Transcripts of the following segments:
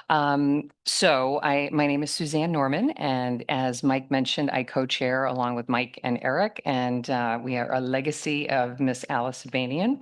My name is Suzanne Norman, and as Mike mentioned, I co-chair along with Mike and Eric, and we are a legacy of Miss Alice Banian.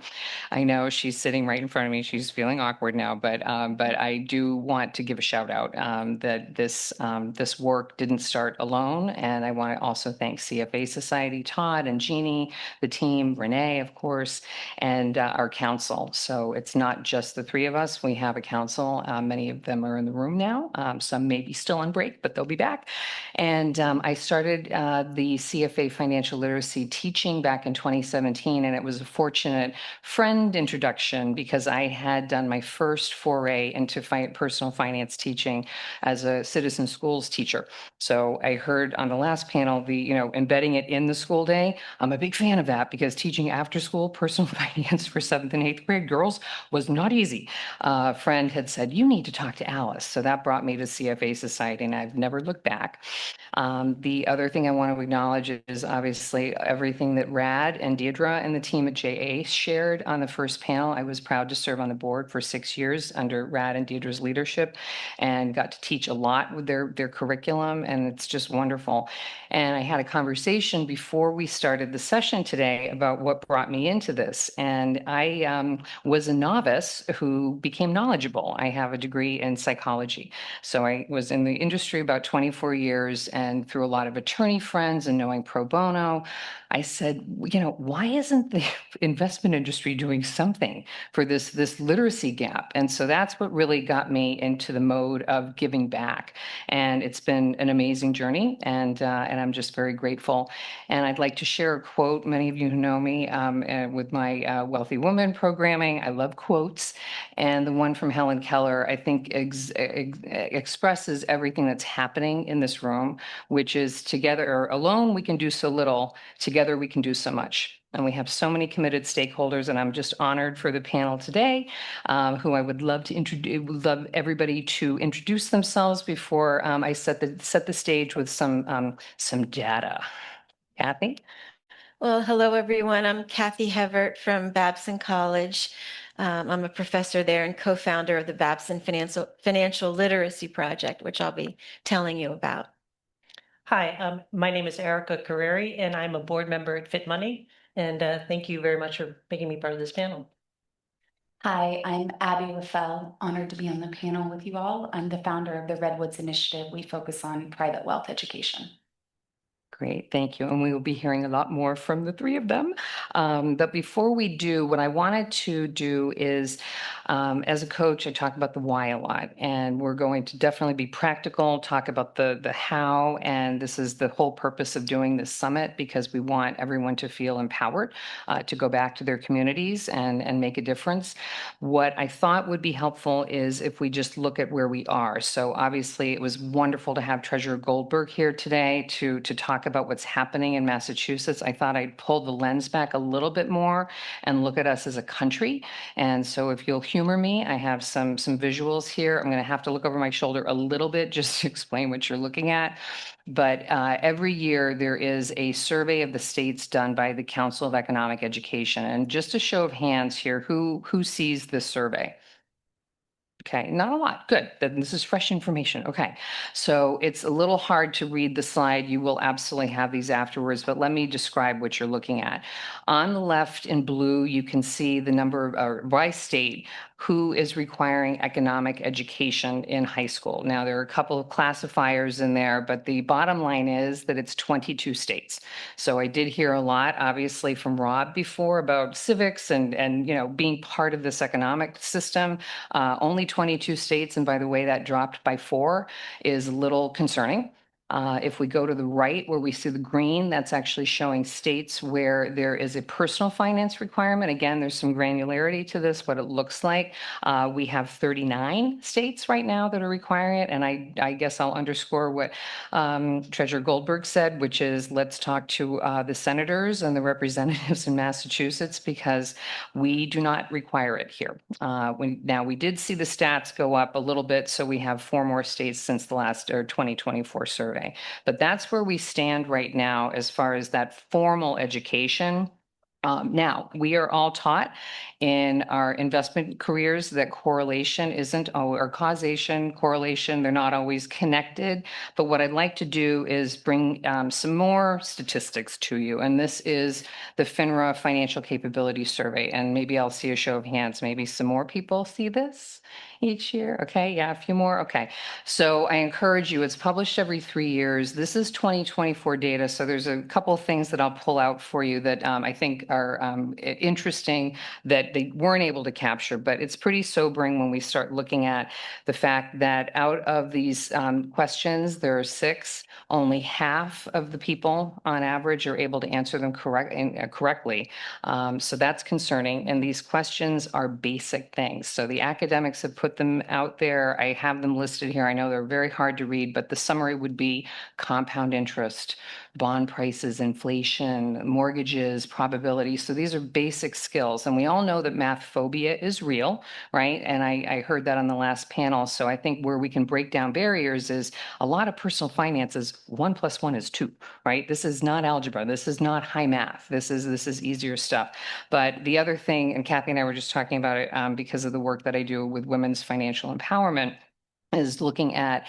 I know she's sitting right in front of me. She's feeling awkward now, but I do want to give a shout out that this work didn't start alone, and I want to also thank CFA Society, Todd and Jeannie, the team, Renee, of course, and our council. So it's not just the three of us. We have a council. Many of them are in the room now. Some may be still on break, but they'll be back. And I started the CFA financial literacy teaching back in 2017, and it was a fortunate friend introduction because I had done my first foray into personal finance teaching as a citizen schools teacher. So I heard on the last panel, embedding it in the school day. I'm a big fan of that because teaching after school personal finance for 7th and 8th grade girls was not easy. A friend had said, you need to talk to Alice. So that brought me to CFA Society, and I've never looked back. The other thing I want to acknowledge is obviously everything that Rad and Deirdre and the team at JA shared on the first panel. I was proud to serve on the board for 6 years under Rad and Deirdre's leadership and got to teach a lot with their curriculum, and it's just wonderful. And I had a conversation before we started the session today about what brought me into this. And I was a novice who became knowledgeable. I have a degree in psychology. So I was in the industry about 24 years, and through a lot of attorney friends and knowing pro bono, I said, why isn't the investment industry doing something for this literacy gap? And so that's what really got me into the mode of giving back. And it's been an amazing journey, and I'm just very grateful. And I'd like to share a quote. Many of you who know me with my Wealthy Woman programming, I love quotes. And the one from Helen Keller, I think, expresses everything that's happening in this room, which is together or alone, we can do so little. Together, we can do so much. And we have so many committed stakeholders, and I'm just honored for the panel today, who I would love to love everybody to introduce themselves before I set the stage with some data. Kathy? Well, hello, everyone. I'm Kathy Hevert from Babson College. I'm a professor there and co-founder of the Babson Financial Literacy Project, which I'll be telling you about. Hi, my name is Erica Carere, and I'm a board member at FitMoney. And thank you very much for making me part of this panel. Hi, I'm Abby Raphel, honored to be on the panel with you all. I'm the founder of the Redwoods initiative. We focus on private wealth education. Great, thank you. And we will be hearing a lot more from the three of them. But before we do, what I wanted to do is, as a coach, I talk about the why a lot, and we're going to definitely be practical, talk about the how, and this is the whole purpose of doing this summit because we want everyone to feel empowered to go back to their communities and make a difference. What I thought would be helpful is if we just look at where we are. So obviously, it was wonderful to have Treasurer Goldberg here today to talk about what's happening in Massachusetts. I thought I'd pull the lens back a little bit more and look at us as a country. And so if you'll humor me, I have some visuals here. I'm going to have to look over my shoulder a little bit just to explain what you're looking at. But every year there is a survey of the states done by the Council of Economic Education. And just a show of hands here, who sees this survey? Okay, not a lot. Good. Then this is fresh information. Okay, so it's a little hard to read the slide. You will absolutely have these afterwards, but let me describe what you're looking at. On the left in blue, you can see the number by state who is requiring economic education in high school. Now, there are a couple of classifiers in there, but the bottom line is that it's 22 states. So I did hear a lot, obviously, from Rob before about civics and being part of this economic system. Only 22 states, and by the way, that dropped by 4, is a little concerning. If we go to the right where we see the green, that's actually showing states where there is a personal finance requirement. Again, there's some granularity to this, what it looks like. We have 39 states right now that are requiring it. And I guess I'll underscore what Treasurer Goldberg said, which is let's talk to the senators and the representatives in Massachusetts because we do not require it here. Now, we did see the stats go up a little bit, so we have 4 more states since the last 2024 survey. But that's where we stand right now as far as that formal education. Now, we are all taught in our investment careers that correlation isn't, or causation, correlation, they're not always connected. But what I'd like to do is bring some more statistics to you. And this is the FINRA Financial Capability Survey. And maybe I'll see a show of hands. Maybe some more people see this each year. Okay, yeah, a few more. Okay. So I encourage you, it's published every 3 years. This is 2024 data. So there's a couple of things that I'll pull out for you that I think are interesting that they weren't able to capture, but it's pretty sobering when we start looking at the fact that out of these questions, there are 6, only half of the people on average are able to answer them correctly. So that's concerning. And these questions are basic things. So the academics have put them out there. I have them listed here. I know they're very hard to read, but the summary would be compound interest, bond prices, inflation, mortgages, probability. So these are basic skills. And we all know that math phobia is real, right? And I heard that on the last panel. So I think where we can break down barriers is a lot of personal finances, 1 + 1 is 2, right? This is not algebra. This is not high math. This is easier stuff. But the other thing, and Kathy and I were just talking about it because of the work that I do with women's financial empowerment, is looking at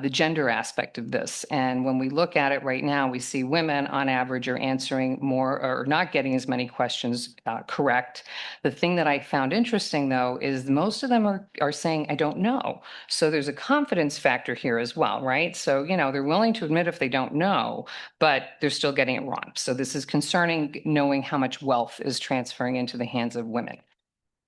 the gender aspect of this. And when we look at it right now, we see women on average are answering more or not getting as many questions correct. The thing that I found interesting, though, is most of them are saying, I don't know. So there's a confidence factor here as well, right? So, they're willing to admit if they don't know, but they're still getting it wrong. So this is concerning, knowing how much wealth is transferring into the hands of women.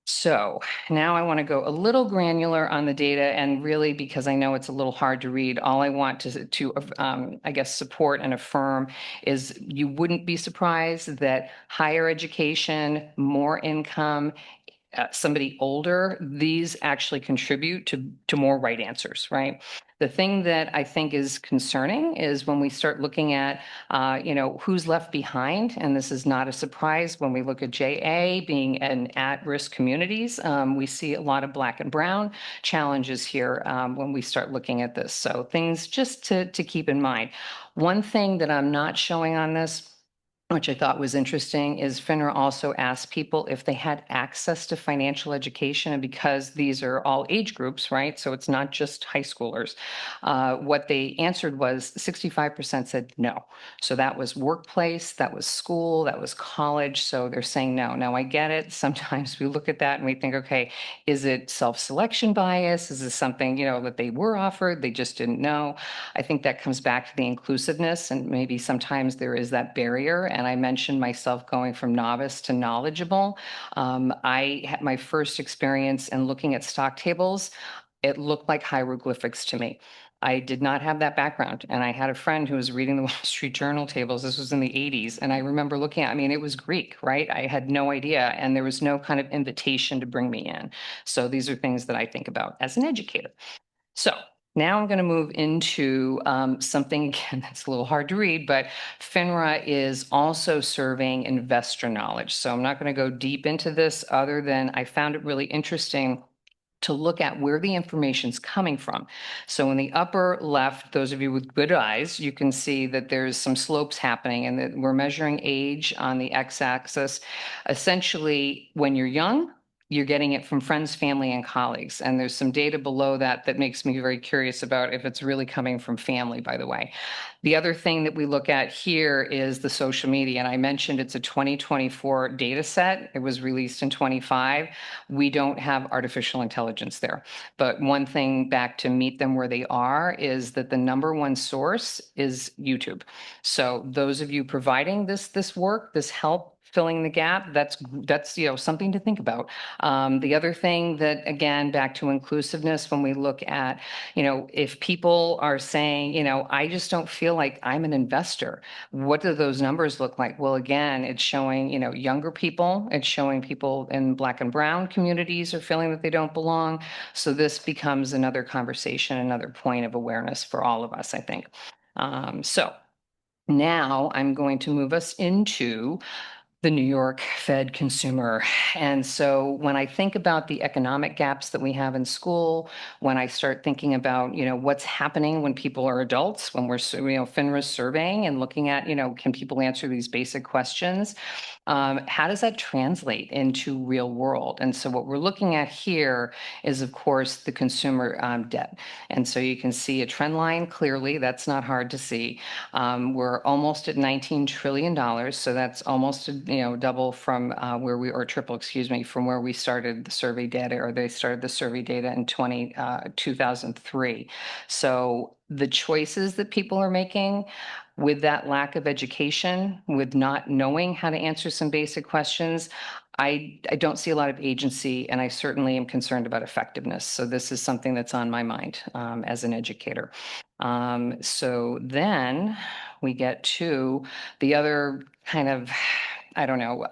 So now I want to go a little granular on the data, and really, because I know it's a little hard to read, all I want to I guess, support and affirm is you wouldn't be surprised that higher education, more income, somebody older, these actually contribute to more right answers, right? The thing that I think is concerning is when we start looking at, who's left behind, and this is not a surprise when we look at JA being an at-risk communities. We see a lot of Black and Brown challenges here when we start looking at this. So things just to keep in mind. One thing that I'm not showing on this, which I thought was interesting, is FINRA also asked people if they had access to financial education. And because these are all age groups, right? So it's not just high schoolers. What they answered was 65% said no. So that was workplace, that was school, that was college. So they're saying no. Now I get it. Sometimes we look at that and we think, okay, is it self-selection bias? Is this something, that they were offered, they just didn't know? I think that comes back to the inclusiveness, and maybe sometimes there is that barrier. And I mentioned myself going from novice to knowledgeable. I had my first experience in looking at stock tables. It looked like hieroglyphics to me. I did not have that background. And I had a friend who was reading the Wall Street Journal tables. This was in the 80s. And I remember looking at, it was Greek, right? I had no idea. And there was no kind of invitation to bring me in. So these are things that I think about as an educator. So now I'm going to move into something, again, that's a little hard to read, but FINRA is also serving investor knowledge. So I'm not going to go deep into this other than I found it really interesting to look at where the information's coming from. So in the upper left, those of you with good eyes, you can see that there's some slopes happening and that we're measuring age on the x-axis. Essentially, when you're young, you're getting it from friends, family, and colleagues. And there's some data below that makes me very curious about if it's really coming from family, by the way. The other thing that we look at here is the social media. And I mentioned it's a 2024 data set. It was released in 25. We don't have artificial intelligence there. But one thing, back to meet them where they are, is that the number one source is YouTube. So those of you providing this work, this help, filling the gap, that's something to think about. The other thing that, again, back to inclusiveness, when we look at, if people are saying, I just don't feel like I'm an investor, what do those numbers look like? Well, again, it's showing, younger people, it's showing people in Black and Brown communities are feeling that they don't belong. So this becomes another conversation, another point of awareness for all of us, I think. So now I'm going to move us into the New York Fed consumer. And so when I think about the economic gaps that we have in school, when I start thinking about, what's happening when people are adults, when we're, FINRA's surveying and looking at, can people answer these basic questions? How does that translate into real world? And so what we're looking at here is, of course, the consumer debt. And so you can see a trend line clearly. That's not hard to see. We're almost at $19 trillion. So that's almost, double from where we, or triple, excuse me, from where we started the survey data, or they started the survey data in 2003. So the choices that people are making with that lack of education, with not knowing how to answer some basic questions, I don't see a lot of agency, and I certainly am concerned about effectiveness. So this is something that's on my mind as an educator. So then we get to the other kind of, I don't know,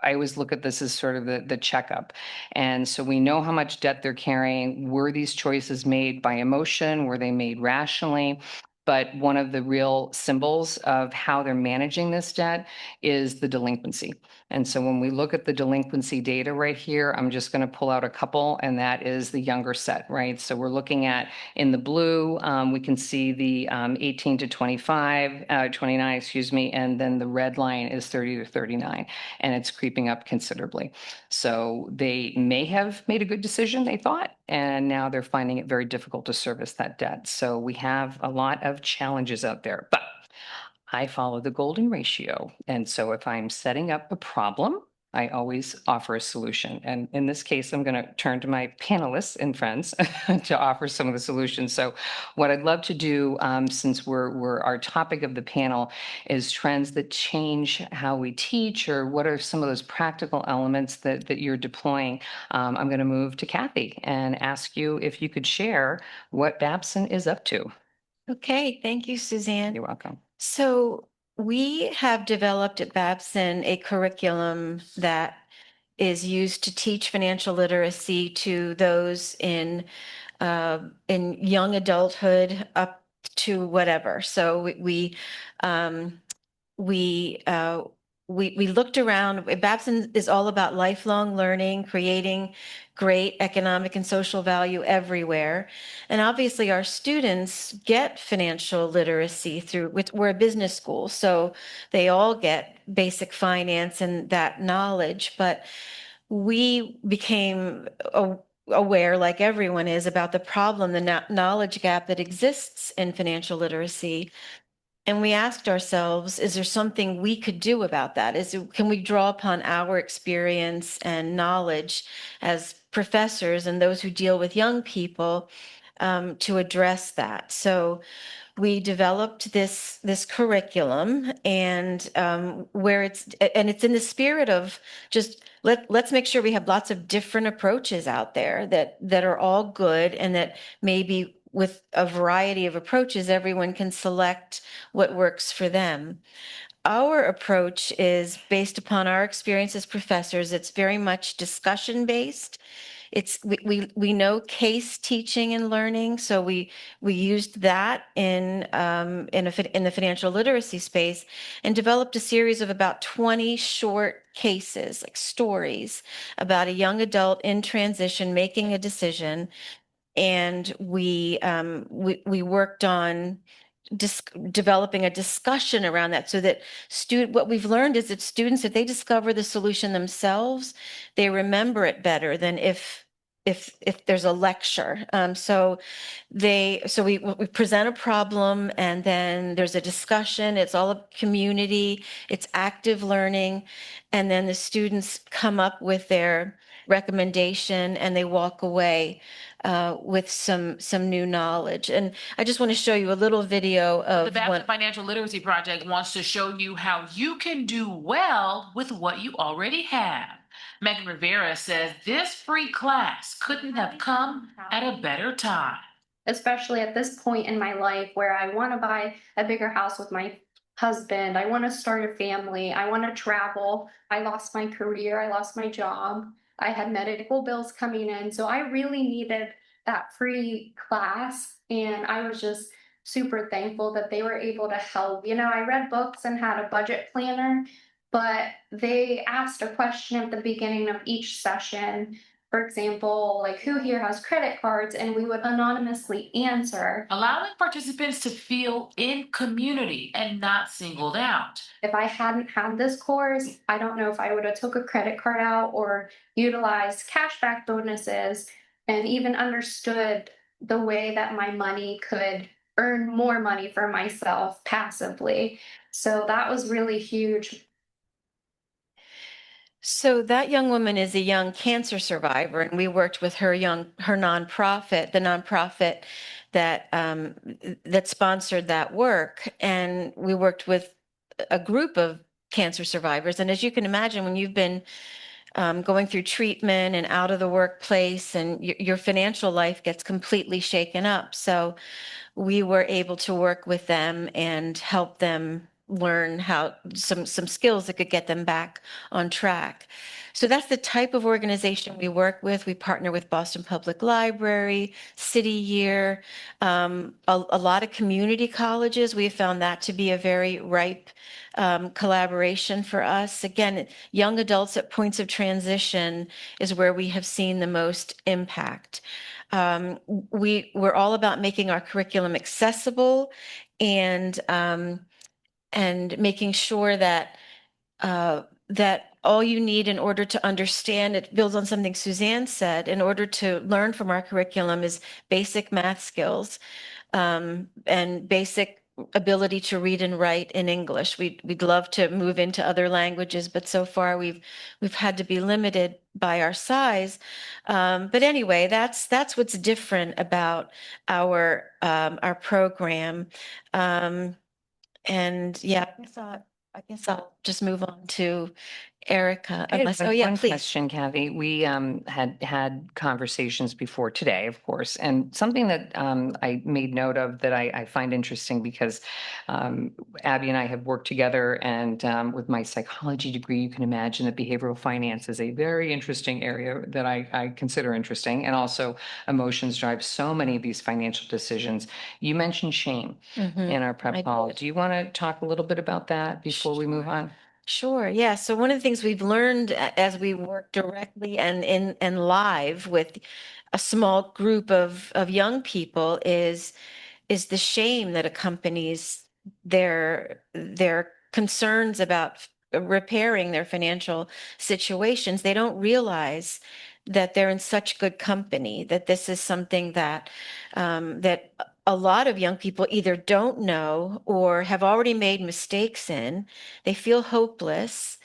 I always look at this as sort of the checkup. And so we know how much debt they're carrying. Were these choices made by emotion? Were they made rationally? But one of the real symbols of how they're managing this debt is the delinquency. And so when we look at the delinquency data right here, I'm just going to pull out a couple, and that is the younger set, right? So we're looking at, in the blue, we can see the 18 to 29, excuse me, and then the red line is 30 to 39, and it's creeping up considerably. So they may have made a good decision, they thought, and now they're finding it very difficult to service that debt. So we have a lot of challenges out there, but I follow the golden ratio. And so if I'm setting up a problem, I always offer a solution. And in this case, I'm going to turn to my panelists and friends to offer some of the solutions. So what I'd love to do, since we're our topic of the panel is trends that change how we teach, or what are some of those practical elements that you're deploying, I'm going to move to Kathy and ask you if you could share what Babson is up to. Okay, thank you, Suzanne. You're welcome. So we have developed at Babson a curriculum that is used to teach financial literacy to those in young adulthood up to whatever. So we looked around. Babson is all about lifelong learning, creating great economic and social value everywhere. And obviously our students get financial literacy we're a business school, so they all get basic finance and that knowledge. But we became aware, like everyone is, about the problem, the knowledge gap that exists in financial literacy. And we asked ourselves, is there something we could do about that? Can we draw upon our experience and knowledge as professors and those who deal with young people to address that? So we developed this curriculum, and where it's in the spirit of just let's make sure we have lots of different approaches out there that are all good, and that maybe with a variety of approaches, everyone can select what works for them. Our approach is based upon our experience as professors. It's very much discussion based. We know case teaching and learning, so we used that in the financial literacy space, and developed a series of about 20 short cases, like stories, about a young adult in transition making a decision. And we worked on developing a discussion around that, so that what we've learned is that students, if they discover the solution themselves, they remember it better than if there's a lecture. So we present a problem, and then there's a discussion. It's all a community, it's active learning, and then the students come up with their recommendation, and they walk away with some new knowledge. And I just want to show you a little video of the Babson Financial Literacy Project wants to show you how you can do well with what you already have. Megan Rivera says this free class couldn't have come at a better time. Especially at this point in my life where I want to buy a bigger house with my husband. I want to start a family. I want to travel. I lost my career. I lost my job. I had medical bills coming in. So I really needed that free class. And I was just super thankful that they were able to help. I read books and had a budget planner, but they asked a question at the beginning of each session For example, like who here has credit cards, and we would anonymously answer. Allowing participants to feel in community and not singled out. If I hadn't had this course, I don't know if I would have took a credit card out or utilized cashback bonuses and even understood the way that my money could earn more money for myself passively. So that was really huge. So that young woman is a young cancer survivor, and we worked with her nonprofit, the nonprofit that that sponsored that work, and we worked with a group of cancer survivors. And as you can imagine, when you've been going through treatment and out of the workplace, and your financial life gets completely shaken up, so we were able to work with them and help them learn how some skills that could get them back on track. So that's the type of organization we work with. We partner with Boston Public Library, City Year, a lot of community colleges. We have found that to be a very ripe collaboration for us. Again, young adults at points of transition is where we have seen the most impact. We're all about making our curriculum accessible and making sure that that all you need in order to understand it builds on something Suzanne said. In order to learn from our curriculum is basic math skills and basic ability to read and write in English. We'd love to move into other languages, but so far we've had to be limited by our size. But anyway, that's what's different about our program. And yeah, I guess I'll just move on to Erica. I Unless, have oh yeah, one please. question, Kathy. We had conversations before today, of course, and something that I made note of that I find interesting because Abby and I have worked together, and with my psychology degree, you can imagine that behavioral finance is a very interesting area that I consider interesting, and also emotions drive so many of these financial decisions. You mentioned shame in our I prep call. did. Do you want to talk a little bit about that before we move on? Sure. Yeah. So one of the things we've learned as we work directly and live with a small group of young people is the shame that accompanies their concerns about repairing their financial situations. They don't realize that they're in such good company, that this is something that that a lot of young people either don't know or have already made mistakes in. They feel hopeless.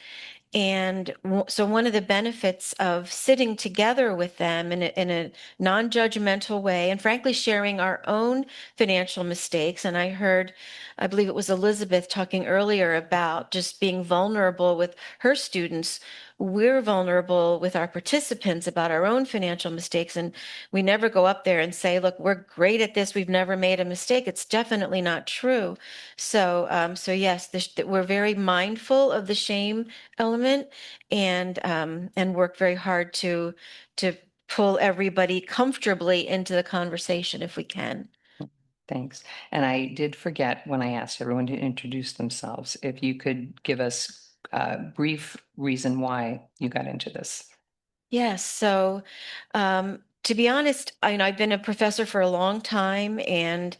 And so one of the benefits of sitting together with them in a non-judgmental way, and frankly sharing our own financial mistakes. And I believe it was Elizabeth talking earlier about just being vulnerable with her students. We're vulnerable with our participants about our own financial mistakes. And we never go up there and say, look, we're great at this. We've never made a mistake. It's definitely not true. So, yes, we're very mindful of the shame element and work very hard to pull everybody comfortably into the conversation if we can. Thanks. And I did forget when I asked everyone to introduce themselves, if you could give us a brief reason why you got into this. Yes. So, to be honest, I've been a professor for a long time, and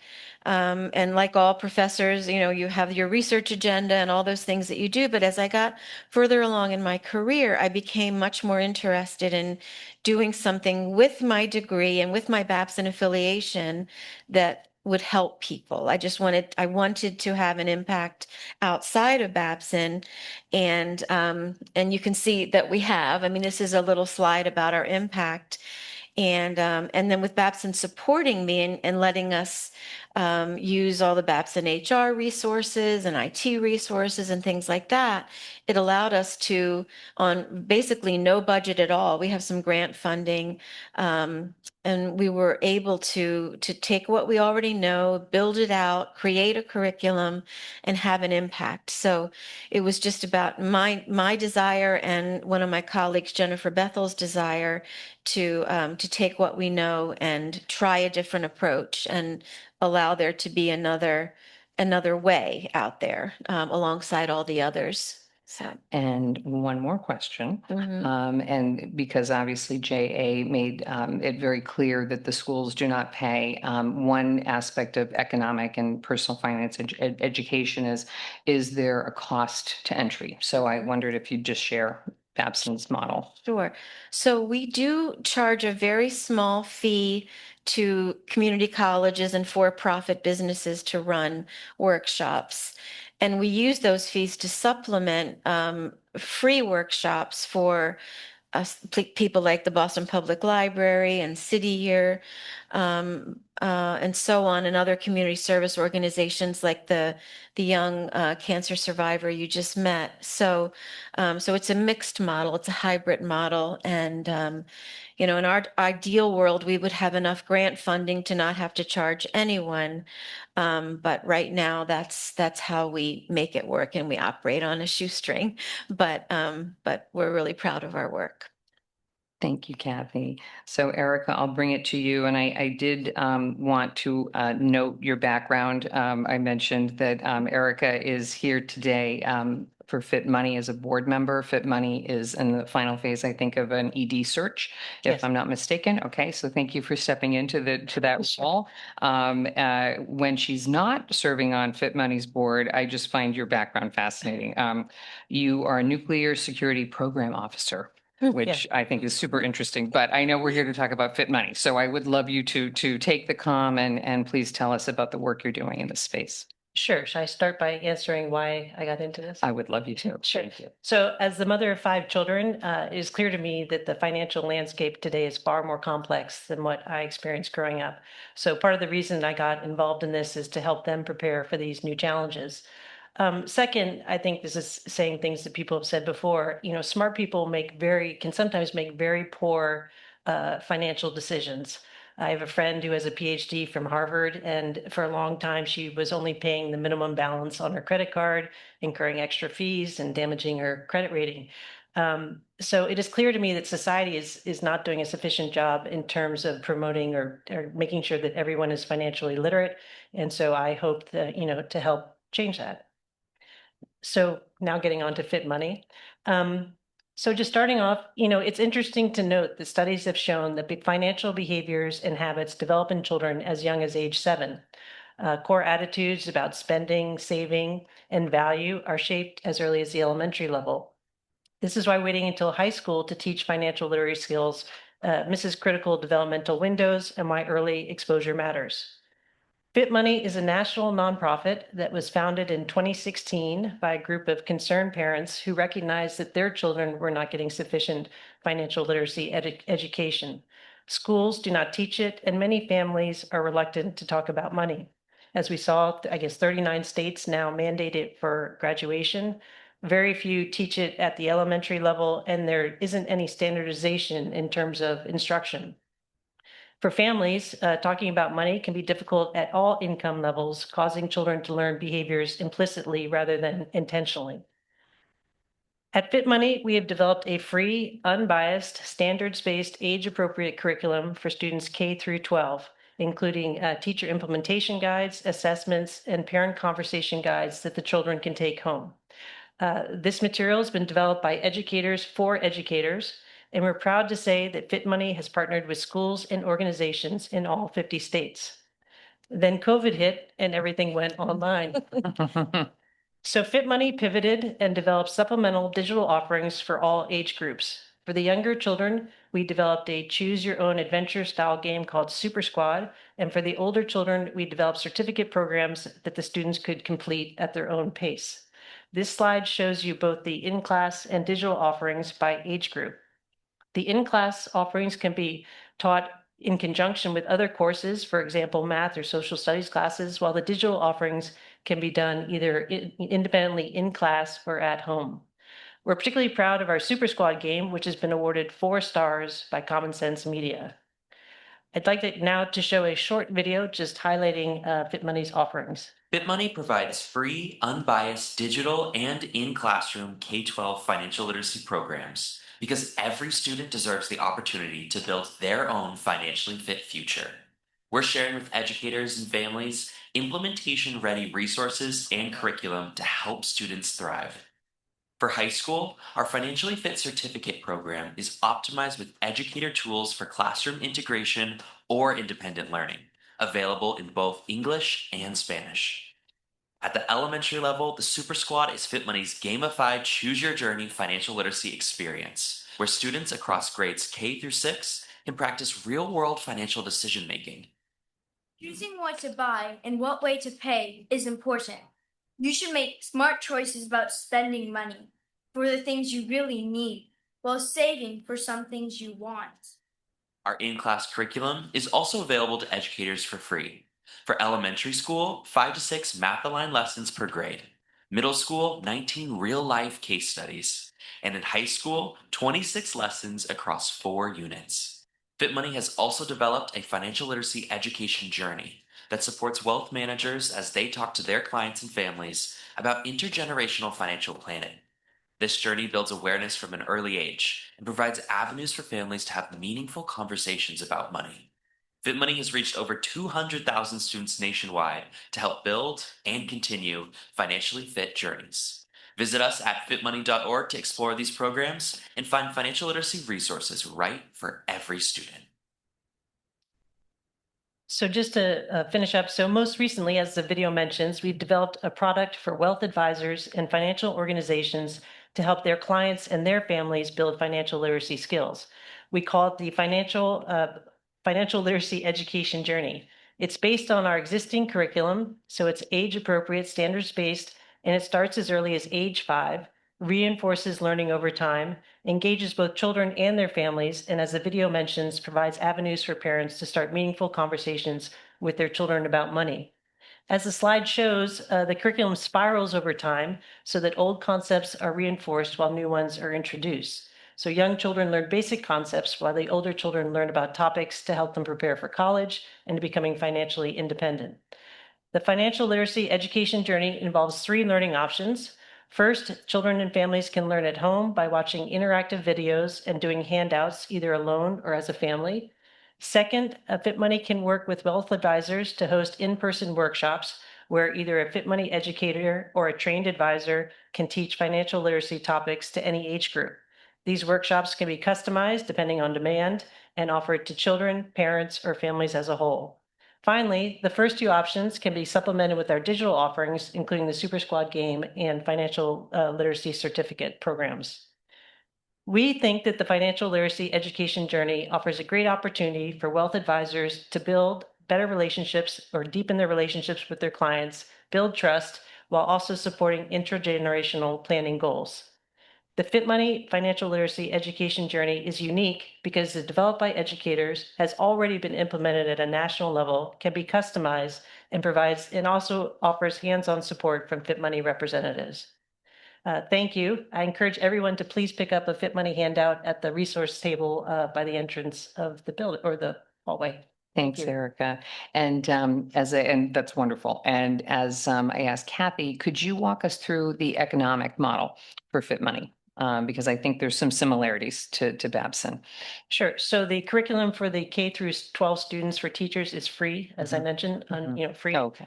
like all professors, you have your research agenda and all those things that you do. But as I got further along in my career, I became much more interested in doing something with my degree and with my Babson affiliation that would help people. I wanted to have an impact outside of Babson, and you can see that we have. I mean, this is a little slide about our impact. And then with Babson supporting me and letting us use all the Babson HR resources and IT resources and things like that, it allowed us to, on basically no budget at all, we have some grant funding, and we were able to take what we already know, build it out, create a curriculum, and have an impact. So it was just about my desire and one of my colleagues, Jennifer Bethel's desire to take what we know and try a different approach and allow there to be another way out there alongside all the others. So, And one more question. And because obviously JA made it very clear that the schools do not pay, one aspect of economic and personal finance education is there a cost to entry? So I wondered if you'd just share Babson's model. sure. So we do charge a very small fee to community colleges and for-profit businesses to run workshops. And we use those fees to supplement free workshops for people like the Boston Public Library and City Year, and so on, and other community service organizations like the young cancer survivor you just met. So, so it's a mixed model, it's a hybrid model, and you know, in our ideal world, we would have enough grant funding to not have to charge anyone. But right now, that's how we make it work, and we operate on a shoestring. But we're really proud of our work. Thank you, Kathy. So Erica, I'll bring it to you. And I did want to note your background. I mentioned that Erica is here today for FitMoney as a board member. FitMoney is in the final phase, I think, of an ED search, if Yes. I'm not mistaken. Okay, so thank you for stepping into that role. When she's not serving on FitMoney's board, I just find your background fascinating. You are a nuclear security program officer, which I think is super interesting. But I know we're here to talk about FitMoney, so I would love you to take the comm and please tell us about the work you're doing in this space. Sure. Should I start by answering why I got into this? I would love you to. Sure. Thank you. So, as the mother of 5 children, it is clear to me that the financial landscape today is far more complex than what I experienced growing up. So, part of the reason I got involved in this is to help them prepare for these new challenges. Second, I think this is saying things that people have said before. You know, smart people can sometimes make very poor financial decisions. I have a friend who has a PhD from Harvard, and for a long time, she was only paying the minimum balance on her credit card, incurring extra fees and damaging her credit rating. So it is clear to me that society is not doing a sufficient job in terms of promoting or making sure that everyone is financially literate. And so I hope that, you know, to help change that. So now getting on to FitMoney. So just starting off, you know, it's interesting to note that studies have shown that financial behaviors and habits develop in children as young as age 7. Core attitudes about spending, saving, and value are shaped as early as the elementary level. This is why waiting until high school to teach financial literacy skills misses critical developmental windows and why early exposure matters. FitMoney is a national nonprofit that was founded in 2016 by a group of concerned parents who recognized that their children were not getting sufficient financial literacy education. Schools do not teach it, and many families are reluctant to talk about money. As we saw, I guess 39 states now mandate it for graduation. Very few teach it at the elementary level, and there isn't any standardization in terms of instruction. For families, talking about money can be difficult at all income levels, causing children to learn behaviors implicitly rather than intentionally. At FitMoney, we have developed a free, unbiased, standards-based, age-appropriate curriculum for students K through 12, including teacher implementation guides, assessments, and parent conversation guides that the children can take home. This material has been developed by educators for educators, and we're proud to say that FitMoney has partnered with schools and organizations in all 50 states. Then COVID hit and everything went online. So FitMoney pivoted and developed supplemental digital offerings for all age groups. For the younger children, we developed a choose your own adventure style game called Super Squad. And for the older children, we developed certificate programs that the students could complete at their own pace. This slide shows you both the in-class and digital offerings by age group. The in-class offerings can be taught in conjunction with other courses, for example, math or social studies classes, while the digital offerings can be done either independently in class or at home. We're particularly proud of our Super Squad game, which has been awarded 4 stars by Common Sense Media. I'd like now to show a short video just highlighting FitMoney's offerings. FitMoney provides free, unbiased digital and in-classroom K-12 financial literacy programs because every student deserves the opportunity to build their own financially fit future. We're sharing with educators and families implementation-ready resources and curriculum to help students thrive. For high school, our Financially Fit Certificate program is optimized with educator tools for classroom integration or independent learning, available in both English and Spanish. At the elementary level, the Super Squad is FitMoney's gamified Choose Your Journey financial literacy experience, where students across grades K through 6 can practice real-world financial decision-making. Choosing what to buy and what way to pay is important. You should make smart choices about spending money for the things you really need while saving for some things you want. Our in-class curriculum is also available to educators for free. For elementary school, 5 to 6 math-aligned lessons per grade. Middle school, 19 real-life case studies. And in high school, 26 lessons across 4 units. FitMoney has also developed a financial literacy education journey that supports wealth managers as they talk to their clients and families about intergenerational financial planning. This journey builds awareness from an early age and provides avenues for families to have meaningful conversations about money. FitMoney has reached over 200,000 students nationwide to help build and continue financially fit journeys. Visit us at fitmoney.org to explore these programs and find financial literacy resources right for every student. So just to finish up, so most recently, as the video mentions, we've developed a product for wealth advisors and financial organizations to help their clients and their families build financial literacy skills. We call it the financial literacy education journey. It's based on our existing curriculum, so it's age-appropriate, standards-based, and it starts as early as age 5, reinforces learning over time, engages both children and their families, and as the video mentions, provides avenues for parents to start meaningful conversations with their children about money. As the slide shows, the curriculum spirals over time so that old concepts are reinforced while new ones are introduced. So young children learn basic concepts while the older children learn about topics to help them prepare for college and to becoming financially independent. The financial literacy education journey involves 3 learning options. First, children and families can learn at home by watching interactive videos and doing handouts either alone or as a family. Second, FitMoney can work with wealth advisors to host in-person workshops where either a FitMoney educator or a trained advisor can teach financial literacy topics to any age group. These workshops can be customized depending on demand and offered to children, parents, or families as a whole. Finally, the first 2 options can be supplemented with our digital offerings, including the Super Squad game and financial literacy certificate programs. We think that the financial literacy education journey offers a great opportunity for wealth advisors to build better relationships or deepen their relationships with their clients, build trust, while also supporting intergenerational planning goals. The FitMoney financial literacy education journey is unique because it's developed by educators, has already been implemented at a national level, can be customized, and also offers hands-on support from FitMoney representatives. Thank you. I encourage everyone to please pick up a FitMoney handout at the resource table by the entrance of the building or the hallway. Thanks, Erica. And and that's wonderful. And as I asked Kathy, could you walk us through the economic model for FitMoney? Because I think there's some similarities to Babson. Sure. So the curriculum for the K through 12 students for teachers is free, as I mentioned, free. Oh, okay.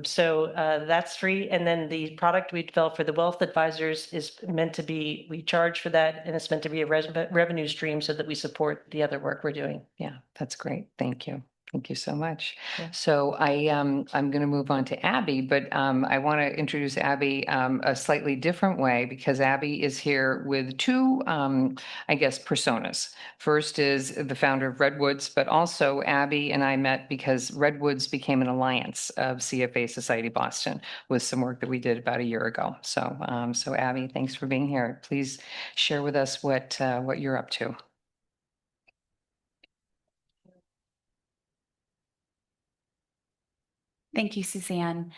So that's free. And then the product we developed for the wealth advisors is meant to be, we charge for that, and it's meant to be a revenue stream so that we support the other work we're doing. Yeah, that's great. Thank you. Thank you so much. Yeah. So I'm going to move on to Abby, but I want to introduce Abby a slightly different way because Abby is here with 2, I guess, personas. First is the founder of Redwoods, but also Abby and I met because Redwoods became an alliance of CFA Society Boston with some work that we did about a year ago. So, so Abby, thanks for being here. Please share with us what you're up to. Thank you, Suzanne.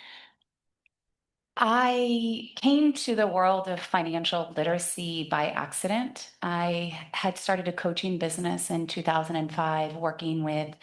I came to the world of financial literacy by accident. I had started a coaching business in 2005 working with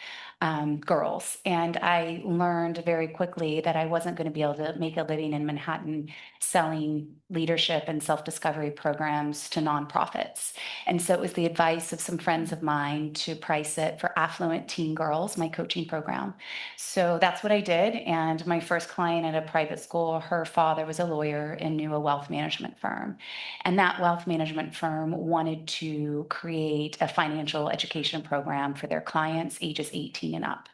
girls, and I learned very quickly that I wasn't going to be able to make a living in Manhattan selling leadership and self-discovery programs to nonprofits. And so it was the advice of some friends of mine to price it for affluent teen girls, my coaching program. So that's what I did. And my first client at a private school, her father was a lawyer and knew a wealth management firm. And that wealth management firm wanted to create a financial education program for their clients ages 18 and up.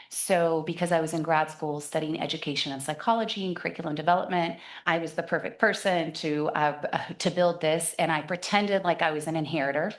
So because I was in grad school studying education and psychology and curriculum development, I was the perfect person to build this. And I pretended like I was an inheritor.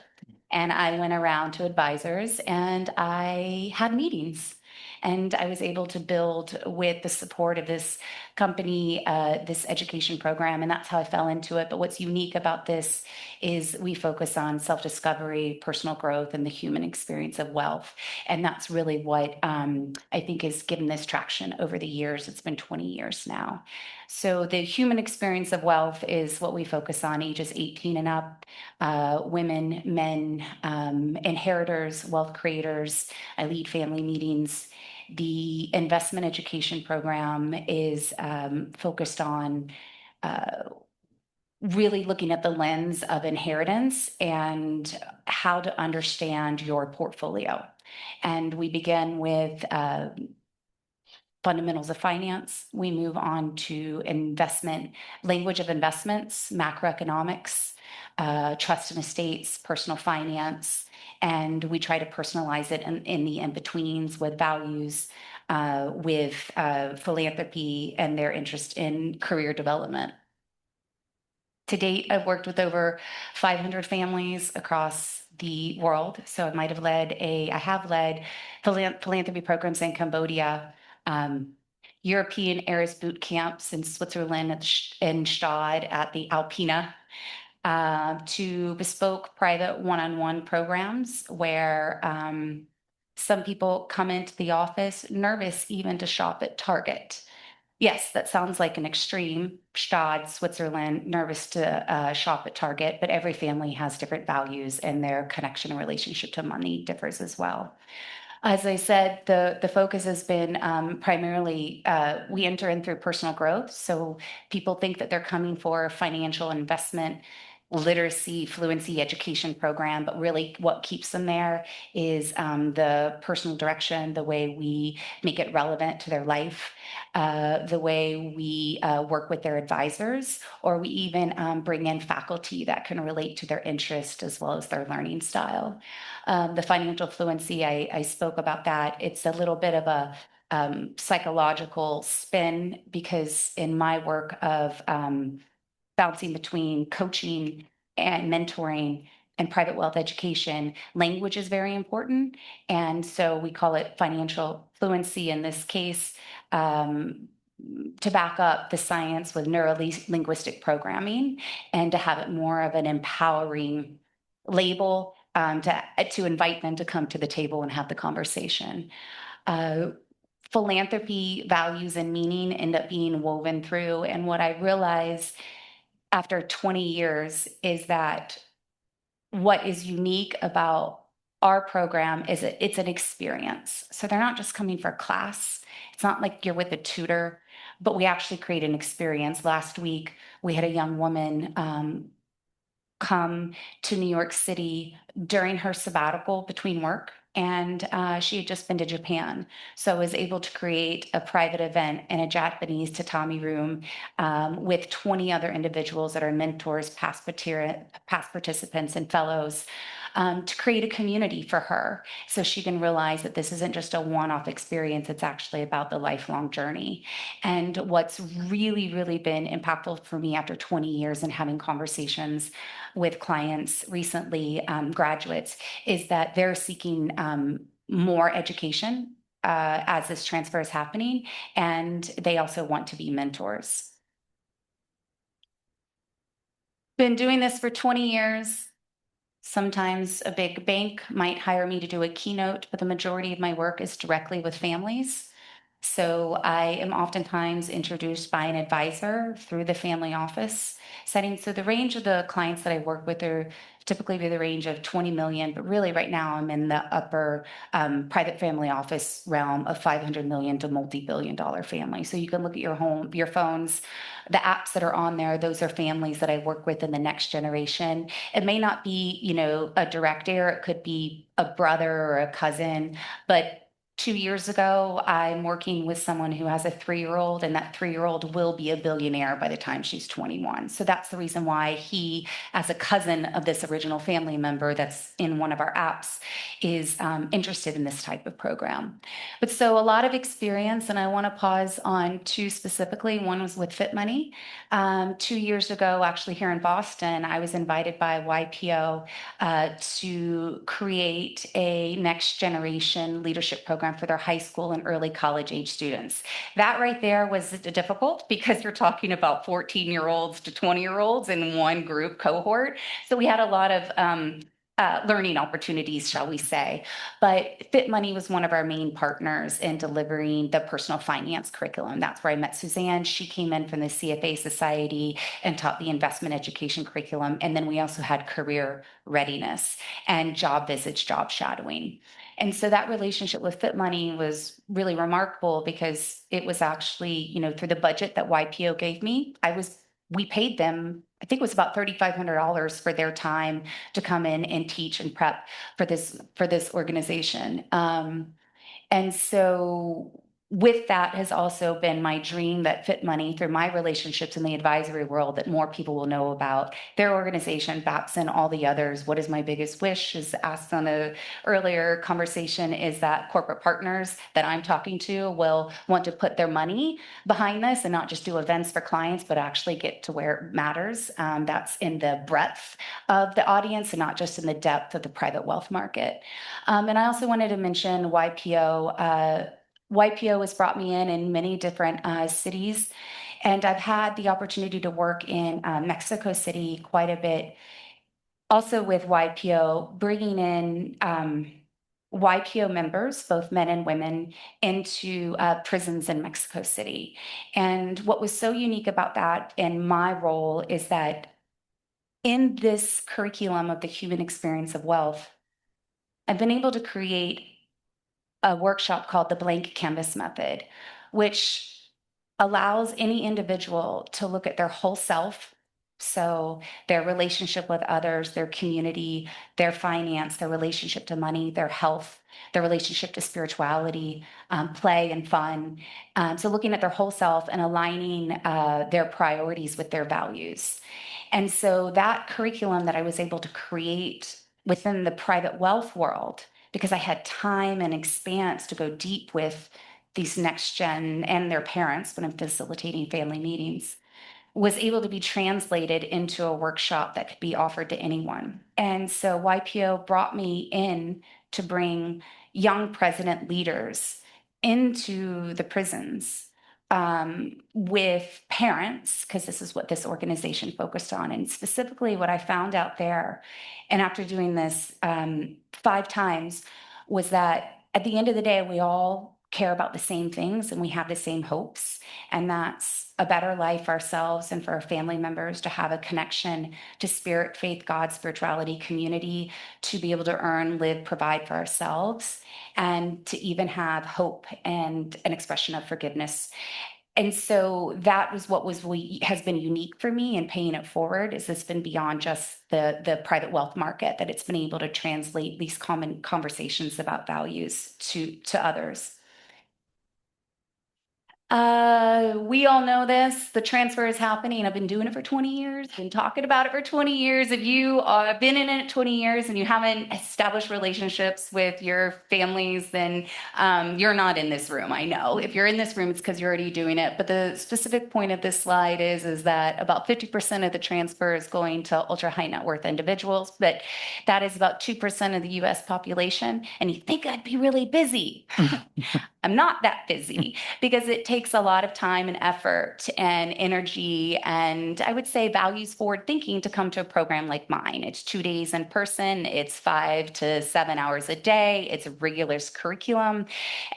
And I went around to advisors and I had meetings. And I was able to build, with the support of this company, this education program. And that's how I fell into it. But what's unique about this is we focus on self-discovery, personal growth, and the human experience of wealth. And that's really what I think has given this traction over the years. It's been 20 years now. So the human experience of wealth is what we focus on, ages 18 and up, women, men, inheritors, wealth creators. I lead family meetings. The investment education program is focused on really looking at the lens of inheritance and how to understand your portfolio. And we begin with fundamentals of finance. We move on to investment, language of investments, macroeconomics, trust and estates, personal finance, and we try to personalize it in the in-betweens with values, with philanthropy and their interest in career development. To date, I've worked with over 500 families across the world. So I have led philanthropy programs in Cambodia, European Heiress boot camps in Switzerland in Stade at the Alpina, to bespoke private one-on-one programs where some people come into the office nervous even to shop at Target. Yes, that sounds like an extreme. Stade, Switzerland, nervous to shop at Target, but every family has different values and their connection and relationship to money differs as well. As I said, the focus has been primarily, we enter in through personal growth. So people think that they're coming for a financial investment literacy fluency education program, but really what keeps them there is the personal direction, the way we make it relevant to their life, the way we work with their advisors, or we even bring in faculty that can relate to their interest as well as their learning style. The financial fluency, I spoke about that. It's a little bit of a psychological spin, because in my work of bouncing between coaching and mentoring and private wealth education, language is very important. And so we call it financial fluency in this case, to back up the science with neuro-linguistic programming and to have it more of an empowering label, to invite them to come to the table and have the conversation. Philanthropy, values, and meaning end up being woven through. And what I realize after 20 years is that what is unique about our program is it's an experience. So they're not just coming for class. It's not like you're with a tutor, but we actually create an experience. Last week, we had a young woman come to New York City during her sabbatical between work. And she had just been to Japan. So I was able to create a private event in a Japanese tatami room with 20 other individuals that are mentors, past participants, and fellows, to create a community for her so she can realize that this isn't just a one-off experience. It's actually about the lifelong journey. And what's really, really been impactful for me after 20 years and having conversations with clients recently, graduates, is that they're seeking more education as this transfer is happening, and they also want to be mentors. Been doing this for 20 years. Sometimes a big bank might hire me to do a keynote, but the majority of my work is directly with families. So I am oftentimes introduced by an advisor through the family office setting. So the range of the clients that I work with are typically be the range of 20 million, but really right now I'm in the upper private family office realm of 500 million to multi-billion-dollar families. So you can look at your phones, the apps that are on there. Those are families that I work with in the next generation. It may not be, a direct heir. It could be a brother or a cousin, but 2 years ago, I'm working with someone who has a 3-year-old, and that 3-year-old will be a billionaire by the time she's 21. So that's the reason why he, as a cousin of this original family member that's in one of our apps, is interested in this type of program. But so a lot of experience, and I want to pause on 2 specifically. One was with FitMoney. 2 years ago, actually here in Boston, I was invited by YPO to create a next generation leadership program for their high school and early college age students. That right there was difficult because you're talking about 14-year-olds to 20-year-olds in one group cohort. So we had a lot of learning opportunities, shall we say. But FitMoney was one of our main partners in delivering the personal finance curriculum. That's where I met Suzanne. She came in from the CFA Society and taught the investment education curriculum. And then we also had career readiness and job visits, job shadowing. And so that relationship with FitMoney was really remarkable because it was actually, through the budget that YPO gave me, we paid them, I think it was about $3,500 for their time to come in and teach and prep for this organization. And so with that has also been my dream that FitMoney, through my relationships in the advisory world, that more people will know about their organization, Babson, all the others. What is my biggest wish, is asked on an earlier conversation, is that corporate partners that I'm talking to will want to put their money behind this and not just do events for clients, but actually get to where it matters. That's in the breadth of the audience and not just in the depth of the private wealth market. And I also wanted to mention YPO. YPO has brought me in many different cities, and I've had the opportunity to work in Mexico City quite a bit. Also with YPO, bringing in YPO members, both men and women, into prisons in Mexico City. And what was so unique about that in my role is that in this curriculum of the human experience of wealth, I've been able to create a workshop called the blank canvas method, which allows any individual to look at their whole self. So their relationship with others, their community, their finance, their relationship to money, their health, their relationship to spirituality, play and fun. So looking at their whole self and aligning their priorities with their values. And so that curriculum that I was able to create within the private wealth world, because I had time and expanse to go deep with these next gen and their parents when I'm facilitating family meetings, was able to be translated into a workshop that could be offered to anyone. And so YPO brought me in to bring young president leaders into the prisons with parents, because this is what this organization focused on. And specifically what I found out there, and after doing this 5 times, was that at the end of the day, we all care about the same things and we have the same hopes. And that's a better life for ourselves and for our family members, to have a connection to spirit, faith, God, spirituality, community, to be able to earn, live, provide for ourselves, and to even have hope and an expression of forgiveness. And so that was what has been unique for me in paying it forward, is it's been beyond just the private wealth market, that it's been able to translate these common conversations about values to others. We all know this. The transfer is happening. I've been doing it for 20 years, been talking about it for 20 years. If you have been in it 20 years and you haven't established relationships with your families, then you're not in this room. I know. If you're in this room, it's because you're already doing it. But the specific point of this slide is that about 50% of the transfer is going to ultra high net worth individuals, but that is about 2% of the US population. And you think I'd be really busy. I'm not that busy, because it takes a lot of time and effort and energy, and I would say values forward thinking, to come to a program like mine. It's 2 days in person, it's 5 to 7 hours a day, it's a rigorous curriculum.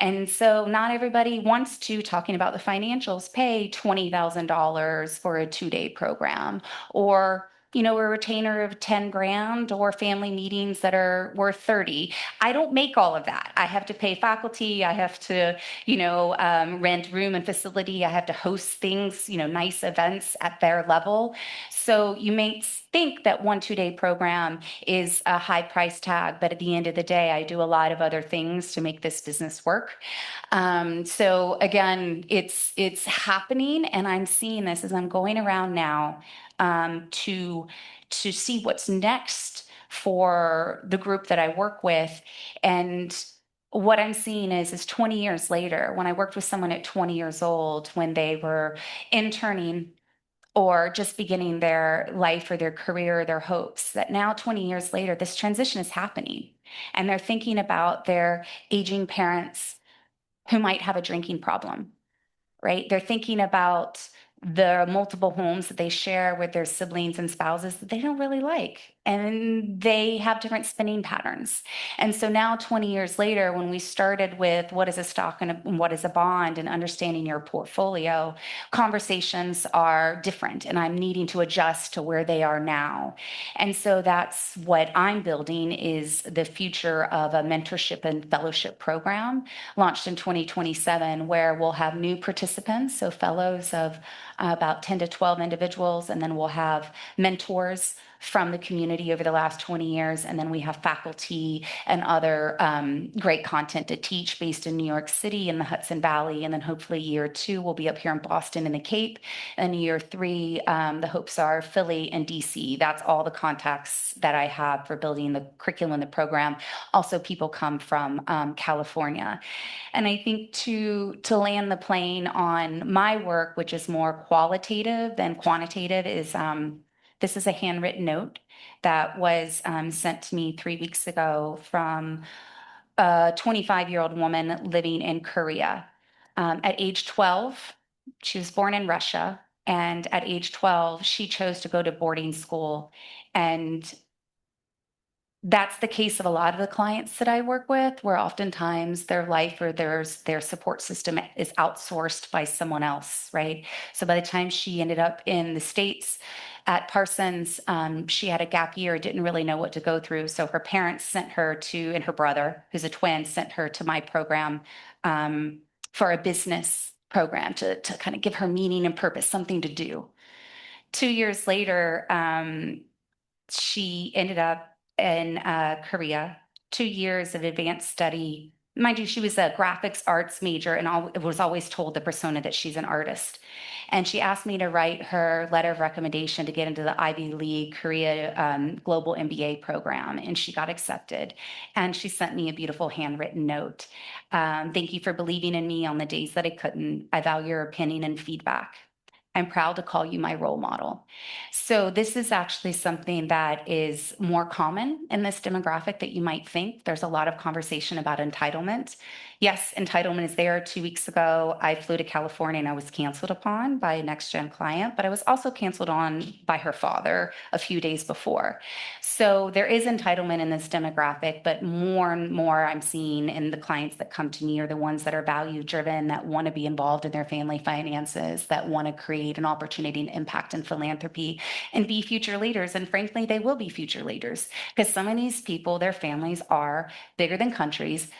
And so not everybody wants to, talking about the financials, pay $20,000 for a 2-day program, or a retainer of 10 grand or family meetings that are worth 30. I don't make all of that. I have to pay faculty. I have to, rent room and facility. I have to host things, nice events at their level. So you may think that 1 2-day program is a high price tag, but at the end of the day, I do a lot of other things to make this business work. So again, it's happening, and I'm seeing this as I'm going around now to see what's next for the group that I work with. And what I'm seeing is 20 years later, when I worked with someone at 20 years old, when they were interning or just beginning their life or their career or their hopes, that now 20 years later, this transition is happening. And they're thinking about their aging parents who might have a drinking problem, right? They're thinking about the multiple homes that they share with their siblings and spouses that they don't really like. And they have different spending patterns. And so now 20 years later, when we started with what is a stock and what is a bond and understanding your portfolio, conversations are different, and I'm needing to adjust to where they are now. And so that's what I'm building, is the future of a mentorship and fellowship program launched in 2027, where we'll have new participants, so fellows of about 10 to 12 individuals, and then we'll have mentors from the community over the last 20 years, and then we have faculty and other great content to teach based in New York City and the Hudson Valley, and then hopefully year 2 we'll be up here in Boston and the Cape, and year 3 the hopes are Philly and DC. That's all the contacts that I have for building the curriculum, the program. Also, people come from California. And I think to land the plane on my work, which is more qualitative than quantitative, is this is a handwritten note that was sent to me 3 weeks ago from a 25-year-old woman living in Korea. At age 12, she was born in Russia, and at age 12, she chose to go to boarding school. And that's the case of a lot of the clients that I work with, where oftentimes their life or their support system is outsourced by someone else, right? So by the time she ended up in the States at Parsons, she had a gap year, didn't really know what to go through. So her parents sent her to, and her brother, who's a twin, sent her to my program for a business program to kind of give her meaning and purpose, something to do. 2 years later, she ended up in Korea, 2 years of advanced study. Mind you, she was a graphics arts major and was always told the persona that she's an artist. And she asked me to write her letter of recommendation to get into the Ivy League Korea Global MBA program, and she got accepted. And she sent me a beautiful handwritten note. Thank you for believing in me on the days that I couldn't. I value your opinion and feedback. I'm proud to call you my role model. So this is actually something that is more common in this demographic that you might think. There's a lot of conversation about entitlement. Yes, entitlement is there. 2 weeks ago, I flew to California and I was canceled upon by a next-gen client, but I was also canceled on by her father a few days before. So there is entitlement in this demographic, but more and more I'm seeing in the clients that come to me are the ones that are value-driven, that want to be involved in their family finances, that want to create an opportunity and impact in philanthropy and be future leaders. And frankly, they will be future leaders, because some of these people, their families are bigger than countries,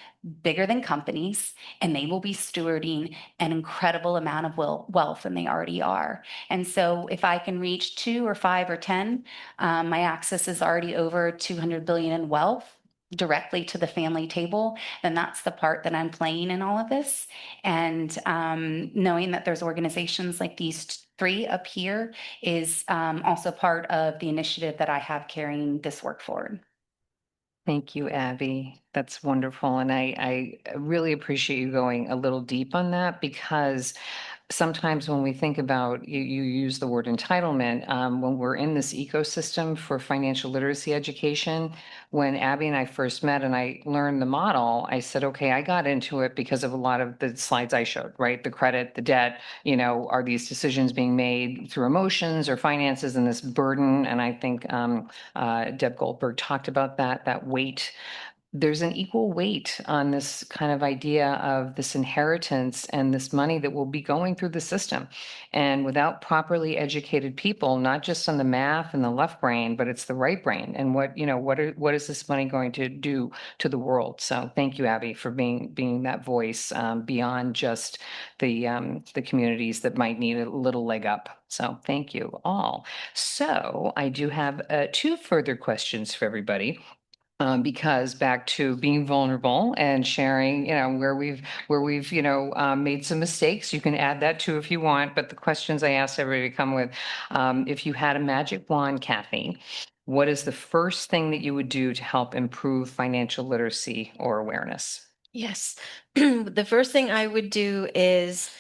bigger than companies, and they will be stewarding an incredible amount of wealth, and they already are. And so if I can reach 2 or 5 or 10, my access is already over 200 billion in wealth directly to the family table, then that's the part that I'm playing in all of this. And knowing that there's organizations like these 3 up here is also part of the initiative that I have carrying this work forward. Thank you, Abby. That's wonderful. And I really appreciate you going a little deep on that, because sometimes when we think about, you use the word entitlement, when we're in this ecosystem for financial literacy education, when Abby and I first met and I learned the model, I said, okay, I got into it because of a lot of the slides I showed, right? The credit, the debt, are these decisions being made through emotions or finances and this burden? And I think Deb Goldberg talked about that weight there's an equal weight on this kind of idea of this inheritance and this money that will be going through the system. And without properly educated people, not just on the math and the left brain, but it's the right brain. And what is this money going to do to the world? So thank you, Abby, for being that voice beyond just the communities that might need a little leg up. So thank you all. So I do have two further questions for everybody. Because back to being vulnerable and sharing, where we've made some mistakes. You can add that too if you want. But the questions I asked everybody to come with, if you had a magic wand, Kathy, what is the first thing that you would do to help improve financial literacy or awareness? Yes. The first thing I would do is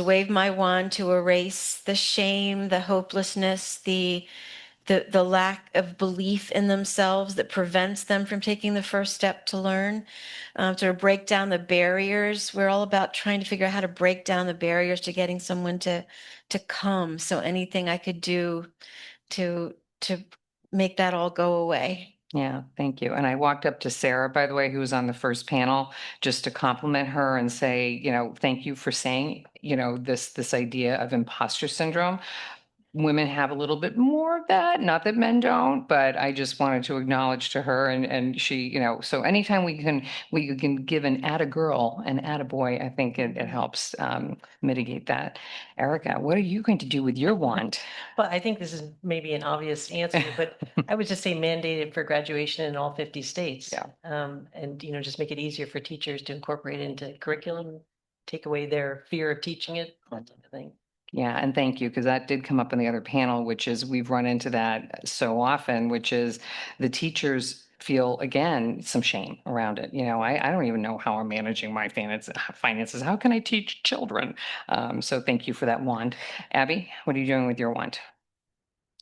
wave my wand to erase the shame, the hopelessness, the lack of belief in themselves that prevents them from taking the first step to learn, to break down the barriers. We're all about trying to figure out how to break down the barriers to getting someone to come. So anything I could do to make that all go away. Yeah, thank you. And I walked up to Sarah, by the way, who was on the first panel, just to compliment her and say, thank you for saying, this idea of imposter syndrome. Women have a little bit more of that, not that men don't, but I just wanted to acknowledge to her and she, so anytime we can give an atta girl and atta boy, I think it helps mitigate that. Erica, what are you going to do with your wand? Well, I think this is maybe an obvious answer, but I would just say mandated for graduation in all 50 states. Yeah. And, just make it easier for teachers to incorporate it into curriculum, take away their fear of teaching it, that type of thing. Yeah, and thank you, because that did come up in the other panel, which is we've run into that so often, which is the teachers feel, again, some shame around it. I don't even know how I'm managing my finances. How can I teach children? So thank you for that wand. Abby, what are you doing with your wand?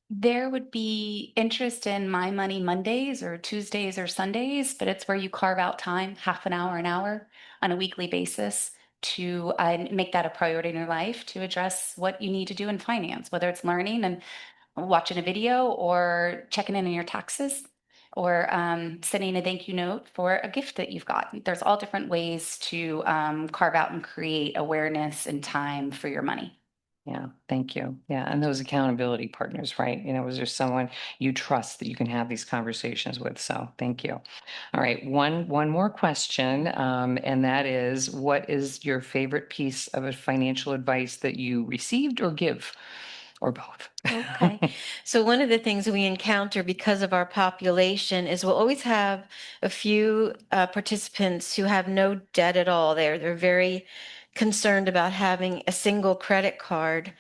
There would be interest in My Money Mondays or Tuesdays or Sundays, but it's where you carve out time, half an hour on a weekly basis to make that a priority in your life to address what you need to do in finance, whether it's learning and watching a video or checking in on your taxes or sending a thank you note for a gift that you've got. There's all different ways to carve out and create awareness and time for your money. Yeah, thank you. Yeah, and those accountability partners, right? Was there someone you trust that you can have these conversations with? So thank you. All right, one more question, and that is, what is your favorite piece of a financial advice that you received or give, or both? Okay. So one of the things we encounter because of our population is we'll always have a few participants who have no debt at all. They're very concerned about having a single credit card.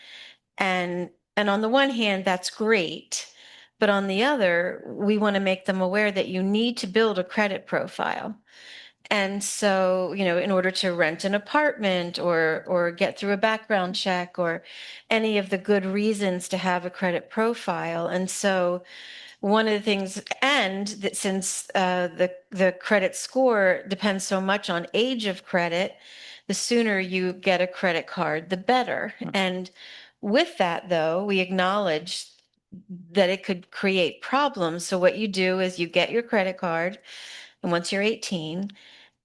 And on the one hand, that's great. But on the other, we want to make them aware that you need to build a credit profile. And so, in order to rent an apartment or get through a background check or any of the good reasons to have a credit profile. And so one of the things, and that since the credit score depends so much on age of credit, the sooner you get a credit card, the better. And with that, though, we acknowledge that it could create problems. So what you do is you get your credit card, and once you're 18,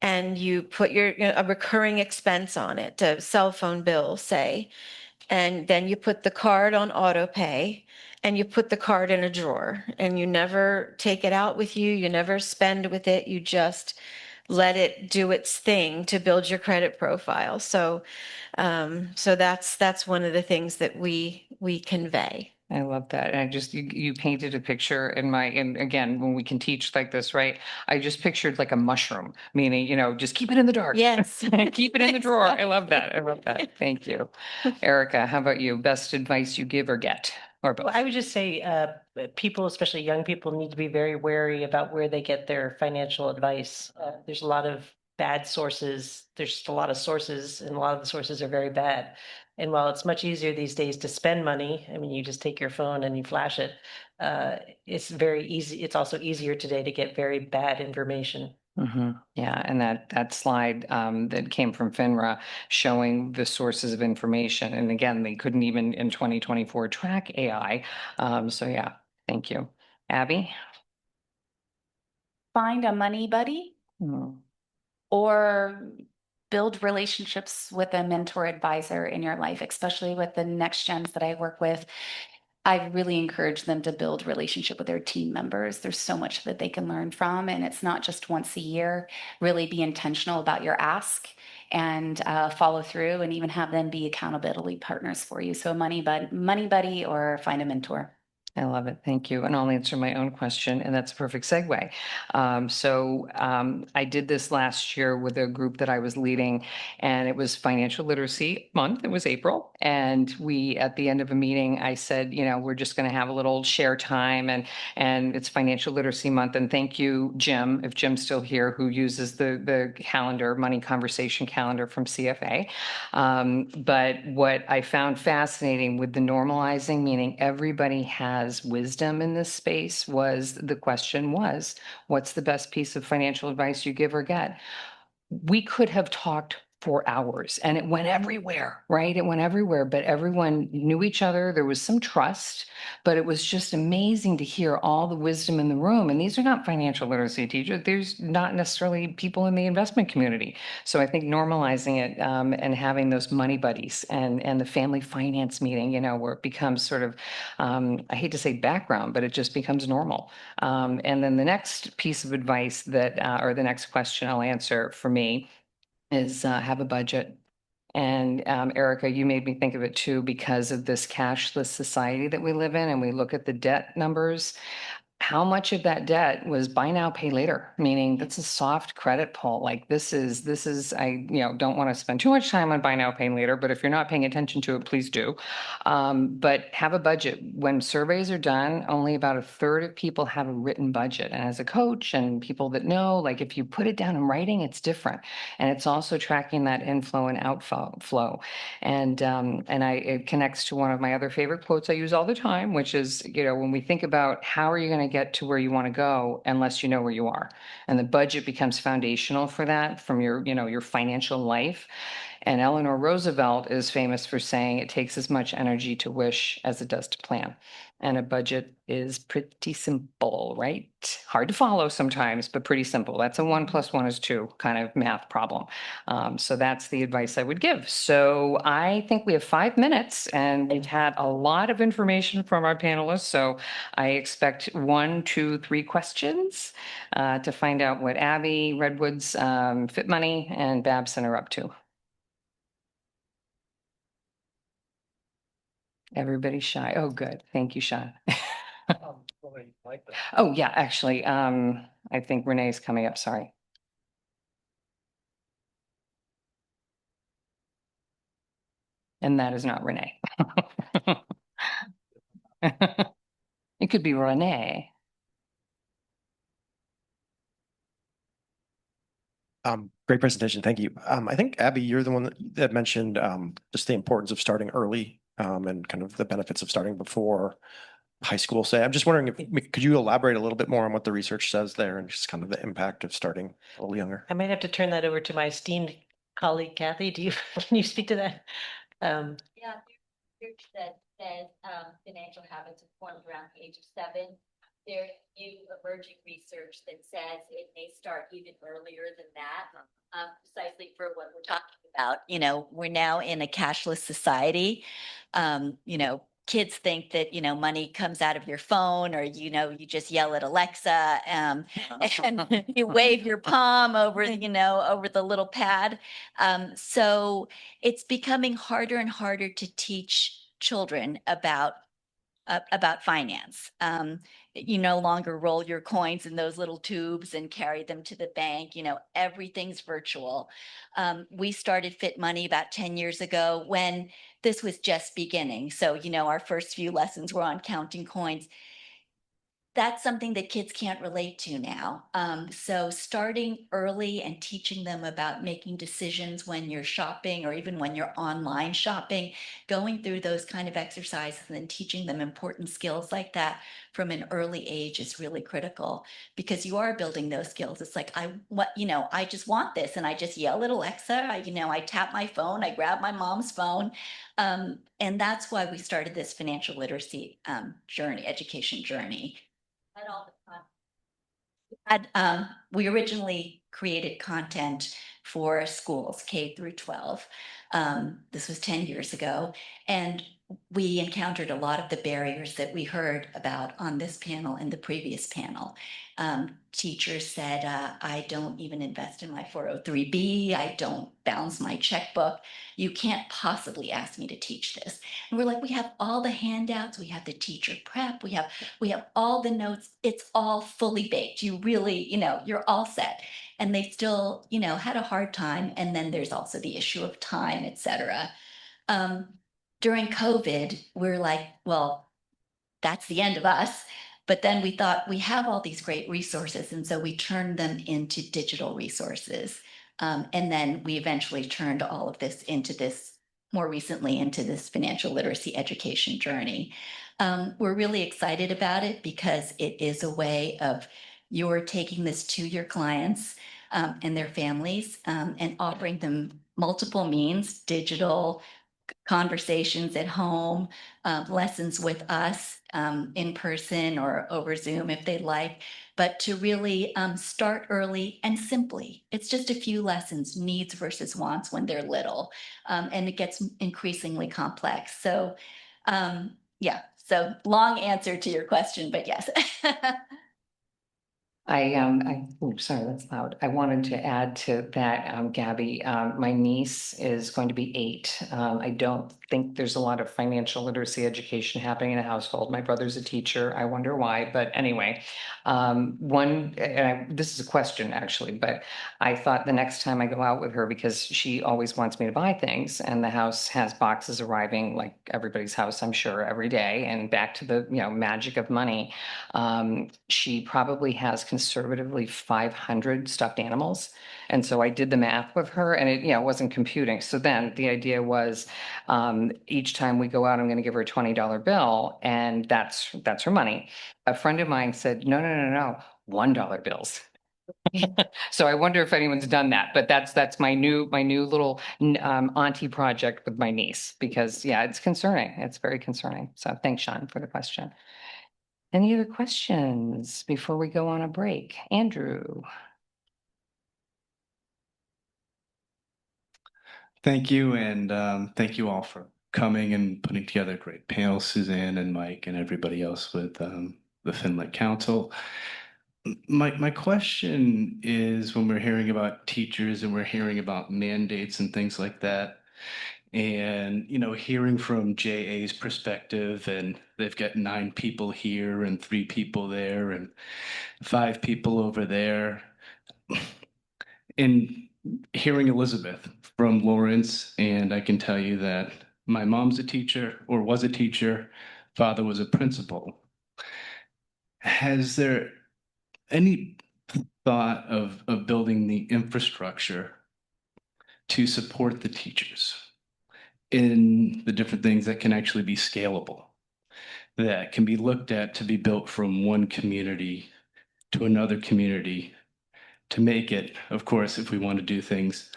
and you put a recurring expense on it, a cell phone bill, say, and then you put the card on auto pay and you put the card in a drawer and you never take it out with you. You never spend with it. You just let it do its thing to build your credit profile. So that's one of the things that we convey. I love that. And you painted a picture and again, when we can teach like this, right? I just pictured like a mushroom, meaning, just keep it in the dark. Yes. Keep it in the drawer. I love that. I love that. Thank you. Erica, how about you? Best advice you give or get, or both? Well, I would just say people, especially young people, need to be very wary about where they get their financial advice. There's a lot of bad sources. There's just a lot of sources, and a lot of the sources are very bad. And while it's much easier these days to spend money, I mean, you just take your phone and you flash it. It's very easy. It's also easier today to get very bad information. Yeah, and that slide that came from FINRA showing the sources of information, and again, they couldn't even in 2024 track AI. So yeah, thank you, Abby. find a money buddy Mm. or build relationships with a mentor advisor in your life, especially with the next gens that I work with. I really encourage them to build relationship with their team members. There's so much that they can learn from, and it's not just once a year. Really be intentional about your ask and follow through, and even have them be accountability partners for you. So a money buddy, or find a mentor. I love it. Thank you. And I'll answer my own question, and that's a perfect segue. I did this last year with a group that I was leading, and it was Financial Literacy Month. It was April. And we, at the end of a meeting, I said, we're just going to have a little share time, and it's Financial Literacy Month. And thank you, Jim, if Jim's still here, who uses the calendar, money conversation calendar from CFA. But what I found fascinating with the normalizing, meaning everybody has wisdom in this space, the question was, what's the best piece of financial advice you give or get? We could have talked for hours, and it went everywhere, right? It went everywhere, but everyone knew each other. There was some trust, but it was just amazing to hear all the wisdom in the room. And these are not financial literacy teachers. There's not necessarily people in the investment community. So I think normalizing it and having those money buddies and the family finance meeting, where it becomes sort of, I hate to say background, but it just becomes normal. And then the next piece of advice or the next question I'll answer for me is have a budget. And Erica, you made me think of it too, because of this cashless society that we live in, and we look at the debt numbers. How much of that debt was buy now, pay later? Meaning that's a soft credit pull. Like this is, I, don't want to spend too much time on buy now, pay later, but if you're not paying attention to it, please do. But have a budget. When surveys are done, only about a third of people have a written budget. And as a coach and people that know, like if you put it down in writing, it's different. And it's also tracking that inflow and outflow. And it connects to one of my other favorite quotes I use all the time, which is, when we think about how are you going to get to where you want to go unless you know where you are, and the budget becomes foundational for that from your financial life. And Eleanor Roosevelt is famous for saying it takes as much energy to wish as it does to plan. And a budget is pretty simple, right? Hard to follow sometimes, but pretty simple. That's a 1 + 1 is 2 kind of math problem. So that's the advice I would give. So I think we have 5 minutes, and we've had a lot of information from our panelists. So I expect 1, 2, 3 questions to find out what Abby, Redwoods, FitMoney, and Babson are up to. Everybody's shy. Oh, good. Thank you, Sean. Oh, yeah, actually, I think Renee's coming up. Sorry. And that is not Renee. It could be Renee. Great presentation. Thank you. I think, Abby, you're the one that mentioned just the importance of starting early and kind of the benefits of starting before high school, say. I'm just wondering could you elaborate a little bit more on what the research says there and just kind of the impact of starting a little younger? I might have to turn that over to my esteemed colleague, Kathy. Can you speak to that? Yeah, research that says financial habits are formed around the age of 7. There's new emerging research that says it may start even earlier than that, precisely for what we're talking about. We're now in a cashless society. Kids think that, money comes out of your phone, or, you just yell at Alexa and you wave your palm over, over the little pad. So it's becoming harder and harder to teach children about finance. You no longer roll your coins in those little tubes and carry them to the bank. Everything's virtual. We started FitMoney about 10 years ago when this was just beginning. So, our first few lessons were on counting coins. That's something that kids can't relate to now. So starting early and teaching them about making decisions when you're shopping or even when you're online shopping, going through those kind of exercises and then teaching them important skills like that from an early age is really critical, because you are building those skills. It's like, I just want this, and I just yell at Alexa, I tap my phone, I grab my mom's phone. And that's why we started this financial literacy education journey. At all the time. We originally created content for schools K through 12. This was 10 years ago, and we encountered a lot of the barriers that we heard about on this panel and the previous panel. Teachers said, I don't even invest in my 403B. I don't balance my checkbook. You can't possibly ask me to teach this. And we're like, we have all the handouts. We have the teacher prep. We have all the notes. It's all fully baked. You really, you're all set. And they still, had a hard time. And then there's also the issue of time, et cetera. During COVID, we're like, well, that's the end of us. But then we thought we have all these great resources. And so we turned them into digital resources. And then we eventually turned all of this more recently into this financial literacy education journey. We're really excited about it because it is a way of you're taking this to your clients and their families and offering them multiple means, digital, conversations at home, lessons with us in person or over Zoom if they'd like, but to really start early and simply. It's just a few lessons, needs versus wants when they're little, and it gets increasingly complex. So yeah, so long answer to your question, but yes. Sorry, that's loud. I wanted to add to that, Gabby. My niece is going to be 8. I don't think there's a lot of financial literacy education happening in a household. My brother's a teacher. I wonder why, but anyway, this is a question actually, but I thought the next time I go out with her, because she always wants me to buy things, and the house has boxes arriving like everybody's house, I'm sure, every day, and back to the magic of money. She probably has conservatively 500 stuffed animals. And so I did the math with her, and it wasn't computing. So then the idea was each time we go out, I'm going to give her a $20 bill, and that's her money. A friend of mine said, no, $1 bills. So I wonder if anyone's done that, but that's my new little auntie project with my niece, because it's concerning. It's very concerning. So thanks, Sean, for the question. Any other questions before we go on a break? Andrew. Thank you, and thank you all for coming and putting together a great panel, Suzanne and Mike and everybody else with the FinLit Council. My question is, when we're hearing about teachers and we're hearing about mandates and things like that, and hearing from JA's perspective, and they've got 9 people here and 3 people there and 5 people over there, and hearing Elizabeth from Lawrence, and I can tell you that my mom's a teacher, or was a teacher, father was a principal. Has there any thought of building the infrastructure to support the teachers in the different things that can actually be scalable, that can be looked at to be built from one community to another community, to make it, of course, if we want to do things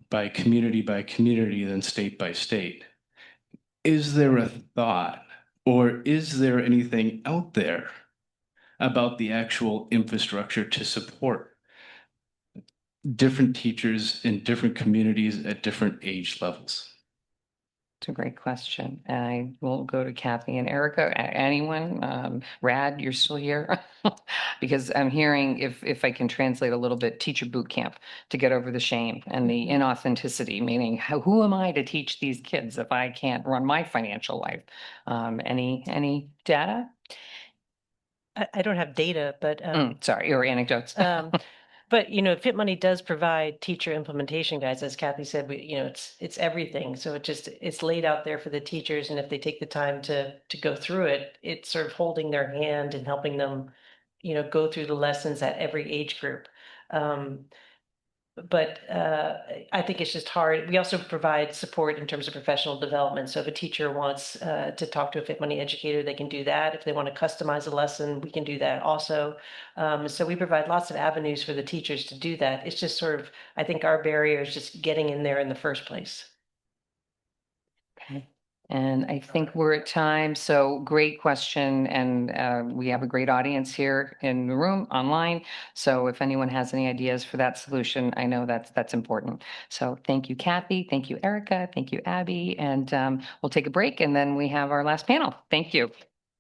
by community, then state by state? Is there a thought, or is there anything out there about the actual infrastructure to support different teachers in different communities at different age levels? It's a great question. I will go to Kathy and Erica. Anyone? Rad, you're still here? Because I'm hearing, if I can translate a little bit, teacher boot camp to get over the shame and the inauthenticity, meaning who am I to teach these kids if I can't run my financial life? Any data? I don't have data, but sorry, or anecdotes. But FitMoney does provide teacher implementation guides, as Kathy said. It's everything. So it's laid out there for the teachers, and if they take the time to go through it, it's sort of holding their hand and helping them, go through the lessons at every age group. But I think it's just hard. We also provide support in terms of professional development. So if a teacher wants to talk to a FitMoney educator, they can do that. If they want to customize a lesson, we can do that also. So we provide lots of avenues for the teachers to do that. It's just sort of, I think our barrier is just getting in there in the first place. Okay. And I think we're at time. So great question. And we have a great audience here in the room, online. So if anyone has any ideas for that solution, I know that's important. So thank you, Kathy. Thank you, Erica. Thank you, Abby. And we'll take a break and then we have our last panel. Thank you.